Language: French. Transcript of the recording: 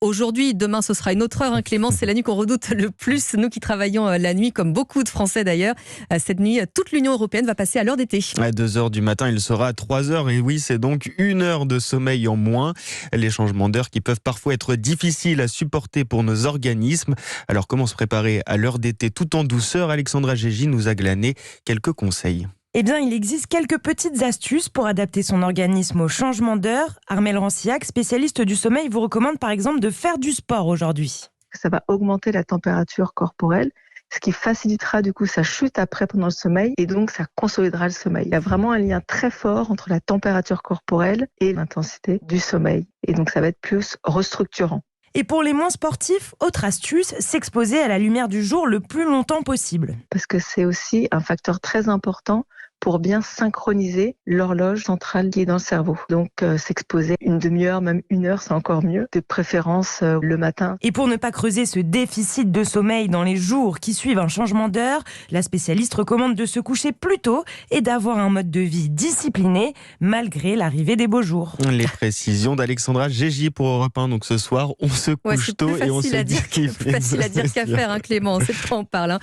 aujourd'hui. Demain, ce sera une autre heure. Clément, c'est la nuit qu'on redoute le plus. Nous qui travaillons la nuit, comme beaucoup de Français d'ailleurs. Cette nuit, toute l'Union européenne va passer à l'heure d'été. À 2h du matin, il sera à 3h. Et oui, c'est donc 1 heure de sommeil en moins. Les changements d'heure qui peuvent parfois être difficiles à supporter pour nos organismes. Alors, comment se préparer à l'heure d'été tout en douceur? Alexandra Gégy nous a glané quelques conseils. Eh bien, il existe quelques petites astuces pour adapter son organisme au changement d'heure. Armelle Rancillac, spécialiste du sommeil, vous recommande par exemple de faire du sport aujourd'hui. Ça va augmenter la température corporelle, ce qui facilitera du coup sa chute après pendant le sommeil et donc ça consolidera le sommeil. Il y a vraiment un lien très fort entre la température corporelle et l'intensité du sommeil. Et donc ça va être plus restructurant. Et pour les moins sportifs, autre astuce, s'exposer à la lumière du jour le plus longtemps possible. Parce que c'est aussi un facteur très important pour bien synchroniser l'horloge centrale qui est dans le cerveau. Donc s'exposer une demi-heure, même 1 heure, c'est encore mieux, de préférence le matin. Et pour ne pas creuser ce déficit de sommeil dans les jours qui suivent un changement d'heure, la spécialiste recommande de se coucher plus tôt et d'avoir un mode de vie discipliné malgré l'arrivée des beaux jours. Les précisions d'Alexandra Gégy pour Europe 1. Donc ce soir, on se couche tôt et on se dit qu'il fait facile à dire qu'à faire, Clément, c'est de quoi on parle.